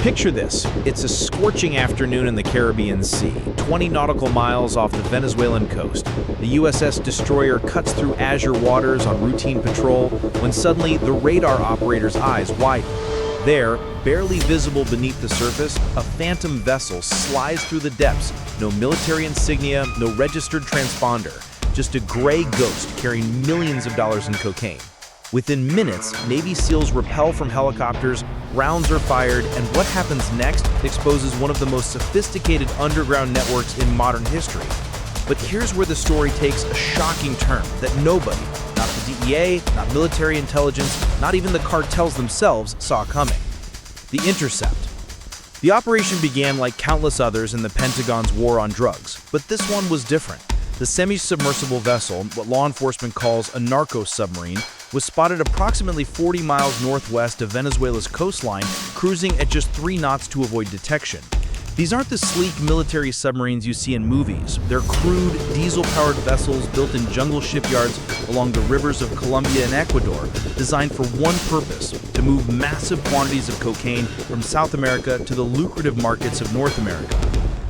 Picture this. It's a scorching afternoon in the Caribbean Sea, 20 nautical miles off the Venezuelan coast. The USS destroyer cuts through azure waters on routine patrol when suddenly the radar operator's eyes widen. There, barely visible beneath the surface, a phantom vessel slides through the depths. No military insignia, no registered transponder, just a gray ghost carrying millions of dollars in cocaine. Within minutes, Navy SEALs rappel from helicopters, rounds are fired, and what happens next exposes one of the most sophisticated underground networks in modern history. But here's where the story takes a shocking turn that nobody, not the DEA, not military intelligence, not even the cartels themselves, saw coming. The Intercept. The operation began like countless others in the Pentagon's war on drugs, but this one was different. The semi-submersible vessel, what law enforcement calls a narco-submarine, was spotted approximately 40 miles northwest of Venezuela's coastline, cruising at just 3 knots to avoid detection. These aren't the sleek military submarines you see in movies. They're crude, diesel-powered vessels built in jungle shipyards along the rivers of Colombia and Ecuador, designed for one purpose: to move massive quantities of cocaine from South America to the lucrative markets of North America.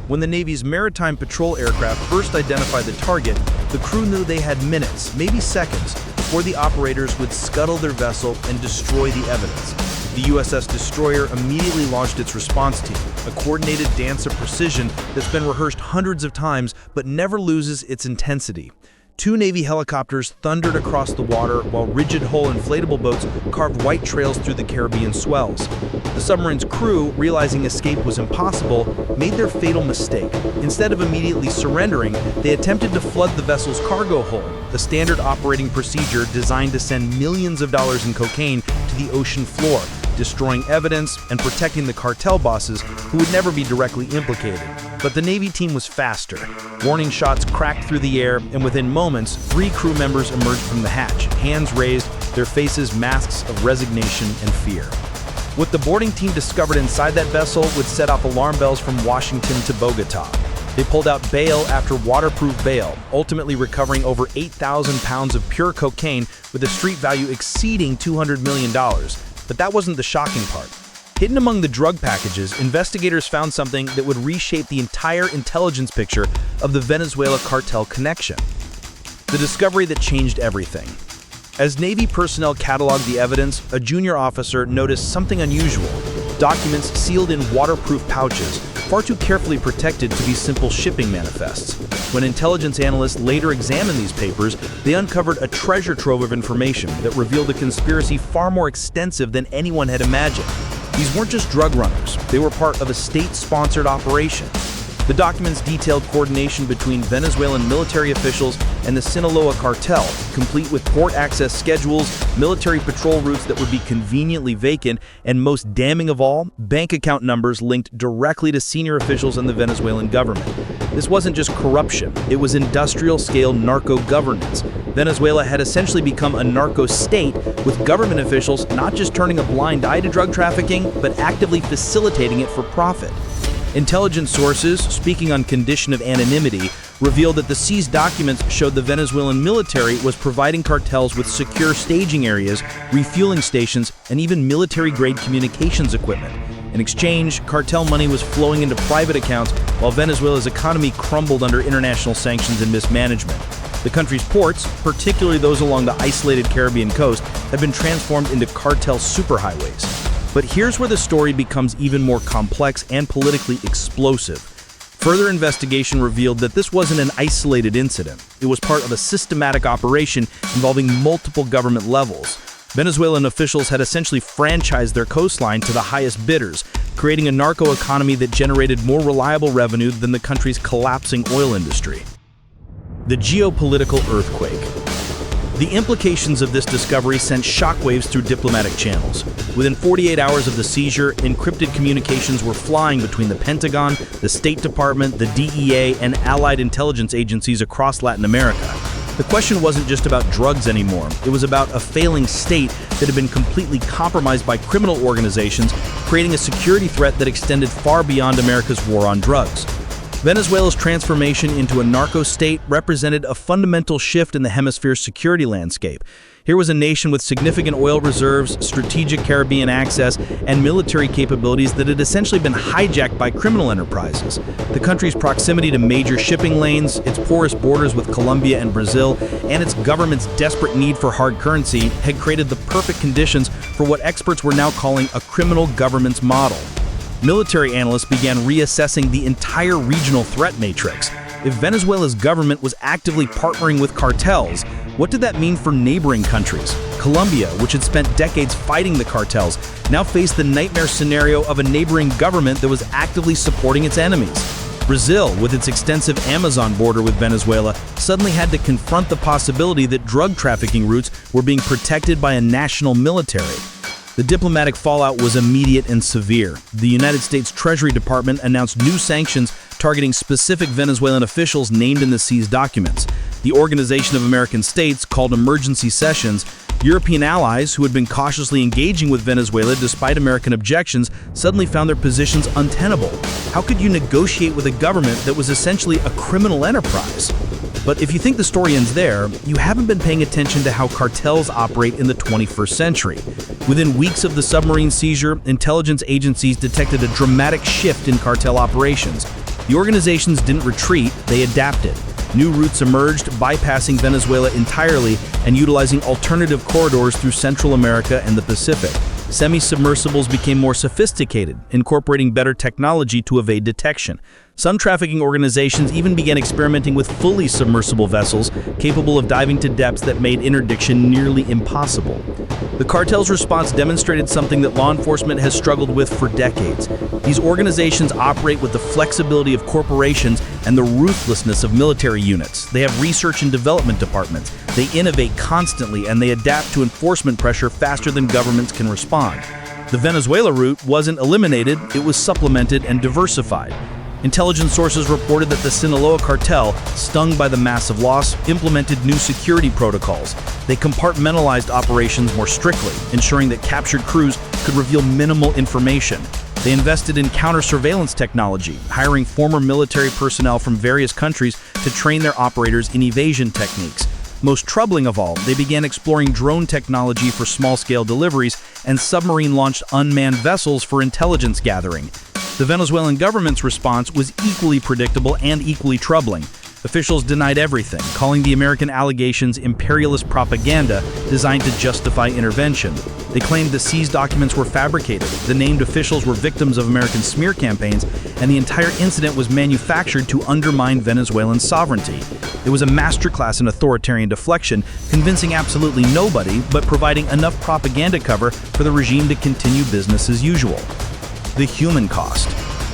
When the Navy's maritime patrol aircraft first identified the target, the crew knew they had minutes, maybe seconds, before the operators would scuttle their vessel and destroy the evidence. The USS destroyer immediately launched its response team, a coordinated dance of precision that's been rehearsed hundreds of times but never loses its intensity. 2 Navy helicopters thundered across the water while rigid-hull inflatable boats carved white trails through the Caribbean swells. The submarine's crew, realizing escape was impossible, made their fatal mistake. Instead of immediately surrendering, they attempted to flood the vessel's cargo hold, a standard operating procedure designed to send millions of dollars in cocaine to the ocean floor, destroying evidence and protecting the cartel bosses who would never be directly implicated. But the Navy team was faster. Warning shots cracked through the air, and within moments, 3 crew members emerged from the hatch, hands raised, their faces masks of resignation and fear. What the boarding team discovered inside that vessel would set off alarm bells from Washington to Bogota. They pulled out bail after waterproof bail, ultimately recovering over 8,000 pounds of pure cocaine with a street value exceeding $200 million. But that wasn't the shocking part. Hidden among the drug packages, investigators found something that would reshape the entire intelligence picture of the Venezuela cartel connection. The discovery that changed everything. As Navy personnel cataloged the evidence, a junior officer noticed something unusual: documents sealed in waterproof pouches, far too carefully protected to be simple shipping manifests. When intelligence analysts later examined these papers, they uncovered a treasure trove of information that revealed a conspiracy far more extensive than anyone had imagined. These weren't just drug runners, they were part of a state-sponsored operation. The documents detailed coordination between Venezuelan military officials and the Sinaloa cartel, complete with port access schedules, military patrol routes that would be conveniently vacant, and most damning of all, bank account numbers linked directly to senior officials in the Venezuelan government. This wasn't just corruption, it was industrial-scale narco-governance. Venezuela had essentially become a narco-state, with government officials not just turning a blind eye to drug trafficking, but actively facilitating it for profit. Intelligence sources, speaking on condition of anonymity, revealed that the seized documents showed the Venezuelan military was providing cartels with secure staging areas, refueling stations, and even military-grade communications equipment. In exchange, cartel money was flowing into private accounts while Venezuela's economy crumbled under international sanctions and mismanagement. The country's ports, particularly those along the isolated Caribbean coast, have been transformed into cartel superhighways. But here's where the story becomes even more complex and politically explosive. Further investigation revealed that this wasn't an isolated incident. It was part of a systematic operation involving multiple government levels. Venezuelan officials had essentially franchised their coastline to the highest bidders, creating a narco economy that generated more reliable revenue than the country's collapsing oil industry. The geopolitical earthquake. The implications of this discovery sent shockwaves through diplomatic channels. Within 48 hours of the seizure, encrypted communications were flying between the Pentagon, the State Department, the DEA, and allied intelligence agencies across Latin America. The question wasn't just about drugs anymore. It was about a failing state that had been completely compromised by criminal organizations, creating a security threat that extended far beyond America's war on drugs. Venezuela's transformation into a narco-state represented a fundamental shift in the hemisphere's security landscape. Here was a nation with significant oil reserves, strategic Caribbean access, and military capabilities that had essentially been hijacked by criminal enterprises. The country's proximity to major shipping lanes, its porous borders with Colombia and Brazil, and its government's desperate need for hard currency had created the perfect conditions for what experts were now calling a criminal governance model. Military analysts began reassessing the entire regional threat matrix. If Venezuela's government was actively partnering with cartels, what did that mean for neighboring countries? Colombia, which had spent decades fighting the cartels, now faced the nightmare scenario of a neighboring government that was actively supporting its enemies. Brazil, with its extensive Amazon border with Venezuela, suddenly had to confront the possibility that drug trafficking routes were being protected by a national military. The diplomatic fallout was immediate and severe. The United States Treasury Department announced new sanctions targeting specific Venezuelan officials named in the seized documents. The Organization of American States called emergency sessions. European allies, who had been cautiously engaging with Venezuela despite American objections, suddenly found their positions untenable. How could you negotiate with a government that was essentially a criminal enterprise? But if you think the story ends there, you haven't been paying attention to how cartels operate in the 21st century. Within weeks of the submarine seizure, intelligence agencies detected a dramatic shift in cartel operations. The organizations didn't retreat, they adapted. New routes emerged, bypassing Venezuela entirely and utilizing alternative corridors through Central America and the Pacific. Semi-submersibles became more sophisticated, incorporating better technology to evade detection. Some trafficking organizations even began experimenting with fully submersible vessels capable of diving to depths that made interdiction nearly impossible. The cartel's response demonstrated something that law enforcement has struggled with for decades. These organizations operate with the flexibility of corporations and the ruthlessness of military units. They have research and development departments. They innovate constantly, and they adapt to enforcement pressure faster than governments can respond. The Venezuela route wasn't eliminated, it was supplemented and diversified. Intelligence sources reported that the Sinaloa cartel, stung by the massive loss, implemented new security protocols. They compartmentalized operations more strictly, ensuring that captured crews could reveal minimal information. They invested in counter-surveillance technology, hiring former military personnel from various countries to train their operators in evasion techniques. Most troubling of all, they began exploring drone technology for small-scale deliveries and submarine-launched unmanned vessels for intelligence gathering. The Venezuelan government's response was equally predictable and equally troubling. Officials denied everything, calling the American allegations imperialist propaganda designed to justify intervention. They claimed the seized documents were fabricated, the named officials were victims of American smear campaigns, and the entire incident was manufactured to undermine Venezuelan sovereignty. It was a masterclass in authoritarian deflection, convincing absolutely nobody, but providing enough propaganda cover for the regime to continue business as usual. The human cost.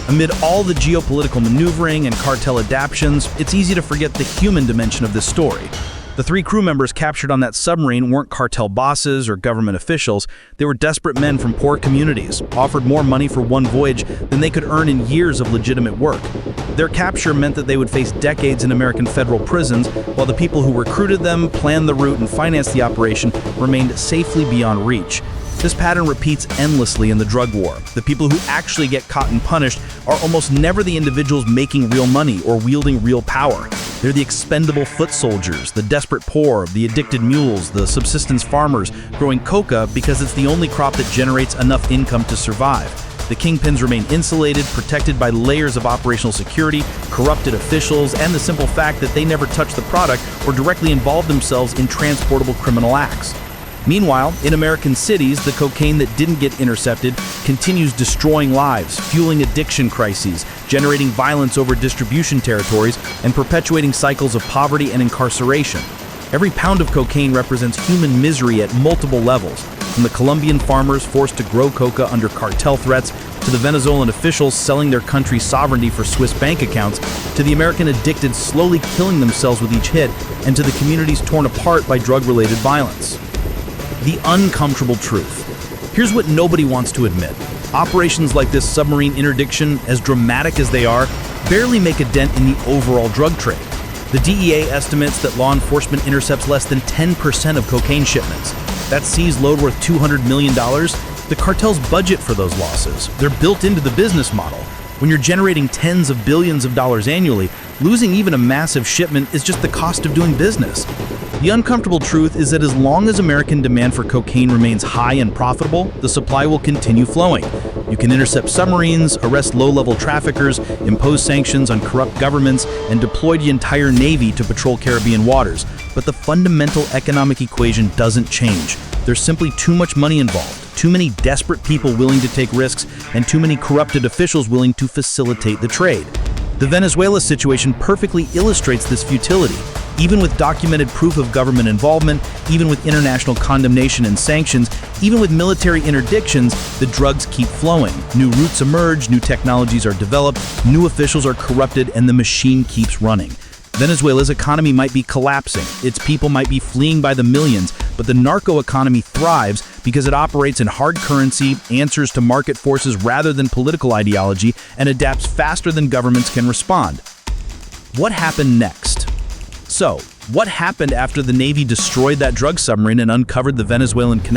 Amid all the geopolitical maneuvering and cartel adaptations, it's easy to forget the human dimension of this story. The 3 crew members captured on that submarine weren't cartel bosses or government officials. They were desperate men from poor communities, offered more money for one voyage than they could earn in years of legitimate work. Their capture meant that they would face decades in American federal prisons, while the people who recruited them, planned the route, and financed the operation remained safely beyond reach. This pattern repeats endlessly in the drug war. The people who actually get caught and punished are almost never the individuals making real money or wielding real power. They're the expendable foot soldiers, the desperate poor, the addicted mules, the subsistence farmers growing coca because it's the only crop that generates enough income to survive. The kingpins remain insulated, protected by layers of operational security, corrupted officials, and the simple fact that they never touch the product or directly involve themselves in transportable criminal acts. Meanwhile, in American cities, the cocaine that didn't get intercepted continues destroying lives, fueling addiction crises, generating violence over distribution territories, and perpetuating cycles of poverty and incarceration. Every pound of cocaine represents human misery at multiple levels, from the Colombian farmers forced to grow coca under cartel threats, to the Venezuelan officials selling their country's sovereignty for Swiss bank accounts, to the American addicted slowly killing themselves with each hit, and to the communities torn apart by drug-related violence. The uncomfortable truth. Here's what nobody wants to admit. Operations like this submarine interdiction, as dramatic as they are, barely make a dent in the overall drug trade. The DEA estimates that law enforcement intercepts less than 10% of cocaine shipments. That seized load worth $200 million. The cartel's budget for those losses. They're built into the business model. When you're generating tens of billions of dollars annually, losing even a massive shipment is just the cost of doing business. The uncomfortable truth is that as long as American demand for cocaine remains high and profitable, the supply will continue flowing. You can intercept submarines, arrest low-level traffickers, impose sanctions on corrupt governments, and deploy the entire Navy to patrol Caribbean waters. But the fundamental economic equation doesn't change. There's simply too much money involved, too many desperate people willing to take risks, and too many corrupted officials willing to facilitate the trade. The Venezuela situation perfectly illustrates this futility. Even with documented proof of government involvement, even with international condemnation and sanctions, even with military interdictions, the drugs keep flowing. New routes emerge, new technologies are developed, new officials are corrupted, and the machine keeps running. Venezuela's economy might be collapsing, its people might be fleeing by the millions, but the narco economy thrives because it operates in hard currency, answers to market forces rather than political ideology, and adapts faster than governments can respond. What happened next? So, what happened after the Navy destroyed that drug submarine and uncovered the Venezuelan connection?